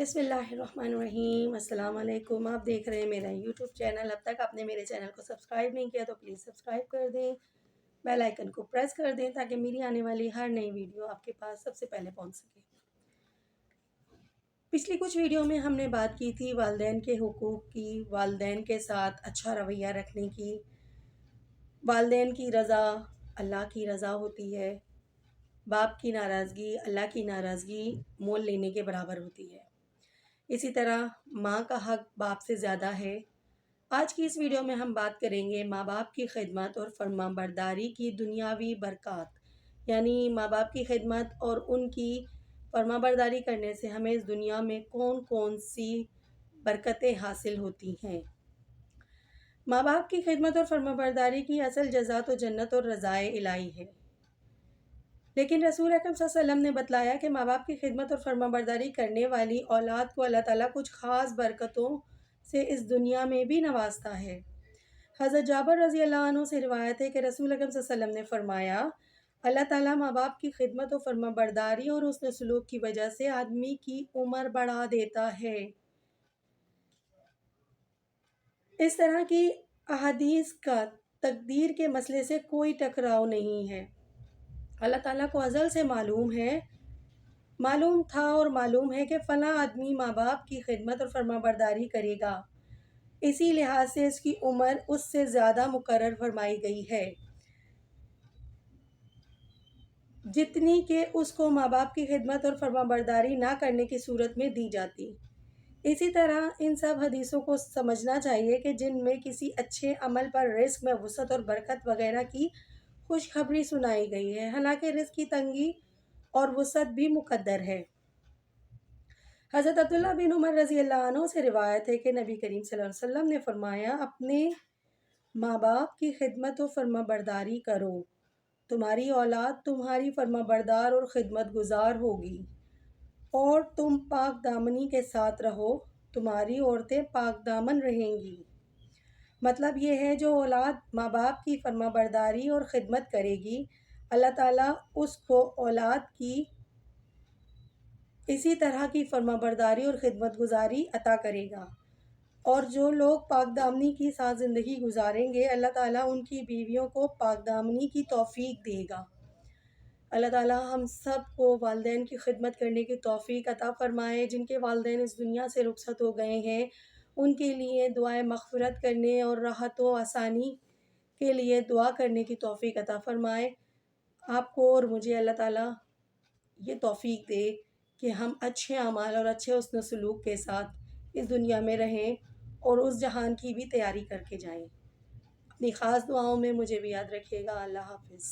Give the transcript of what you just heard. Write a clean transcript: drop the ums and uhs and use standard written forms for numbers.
بسم اللہ الرحمن الرحیم۔ السلام علیکم۔ آپ دیکھ رہے ہیں میرا یوٹیوب چینل۔ اب تک آپ نے میرے چینل کو سبسکرائب نہیں کیا تو پلیز سبسکرائب کر دیں، بیل آئیکن کو پریس کر دیں تاکہ میری آنے والی ہر نئی ویڈیو آپ کے پاس سب سے پہلے پہنچ سکے۔ پچھلی کچھ ویڈیو میں ہم نے بات کی تھی والدین کے حقوق کی، والدین کے ساتھ اچھا رویہ رکھنے کی۔ والدین کی رضا اللہ کی رضا ہوتی ہے، باپ کی ناراضگی اللہ کی ناراضگی مول لینے کے برابر ہوتی ہے۔ اسی طرح ماں کا حق باپ سے زیادہ ہے۔ آج کی اس ویڈیو میں ہم بات کریں گے ماں باپ کی خدمت اور فرما برداری کی دنیاوی برکات، یعنی ماں باپ کی خدمت اور ان کی فرما برداری کرنے سے ہمیں اس دنیا میں کون کون سی برکتیں حاصل ہوتی ہیں۔ ماں باپ کی خدمت اور فرما برداری کی اصل جزا تو جنت اور رضائے الہی ہے، لیکن رسول اکرم صلی اللہ علیہ وسلم نے بتلایا کہ ماں باپ کی خدمت اور فرما برداری کرنے والی اولاد کو اللہ تعالیٰ کچھ خاص برکتوں سے اس دنیا میں بھی نوازتا ہے۔ حضرت جابر رضی اللہ عنہ سے روایت ہے کہ رسول اکرم صلی اللہ علیہ وسلم نے فرمایا، اللہ تعالیٰ ماں باپ کی خدمت و فرما برداری اور حسن سلوک کی وجہ سے آدمی کی عمر بڑھا دیتا ہے۔ اس طرح کی احادیث کا تقدیر کے مسئلے سے کوئی ٹکراؤ نہیں ہے۔ اللہ تعالیٰ کو ازل سے معلوم تھا اور معلوم ہے کہ فلاں آدمی ماں باپ کی خدمت اور فرما برداری کرے گا، اسی لحاظ سے اس کی عمر اس سے زیادہ مقرر فرمائی گئی ہے جتنی کہ اس کو ماں باپ کی خدمت اور فرما برداری نہ کرنے کی صورت میں دی جاتی۔ اسی طرح ان سب حدیثوں کو سمجھنا چاہیے کہ جن میں کسی اچھے عمل پر رزق میں وسعت اور برکت وغیرہ کی خوشخبری سنائی گئی ہے، حالانکہ رزق کی تنگی اور وسعت بھی مقدر ہے۔ حضرت عبداللہ بن عمر رضی اللہ عنہ سے روایت ہے کہ نبی کریم صلی اللہ علیہ وسلم نے فرمایا، اپنے ماں باپ کی خدمت و فرما برداری کرو، تمہاری اولاد تمہاری فرما بردار اور خدمت گزار ہوگی، اور تم پاک دامنی کے ساتھ رہو، تمہاری عورتیں پاک دامن رہیں گی۔ مطلب یہ ہے جو اولاد ماں باپ کی فرما برداری اور خدمت کرے گی، اللہ تعالیٰ اس کو اولاد کی اسی طرح کی فرما برداری اور خدمت گزاری عطا کرے گا، اور جو لوگ پاک دامنی کے ساتھ زندگی گزاریں گے اللہ تعالیٰ ان کی بیویوں کو پاک دامنی کی توفیق دے گا۔ اللہ تعالیٰ ہم سب کو والدین کی خدمت کرنے کی توفیق عطا فرمائے۔ جن کے والدین اس دنیا سے رخصت ہو گئے ہیں ان کے لیے دعائے مغفرت کرنے اور راحت و آسانی کے لیے دعا کرنے کی توفیق عطا فرمائے۔ آپ کو اور مجھے اللہ تعالیٰ یہ توفیق دے کہ ہم اچھے اعمال اور اچھے حسن سلوک کے ساتھ اس دنیا میں رہیں اور اس جہان کی بھی تیاری کر کے جائیں۔ اپنی خاص دعاؤں میں مجھے بھی یاد رکھیے گا۔ اللہ حافظ۔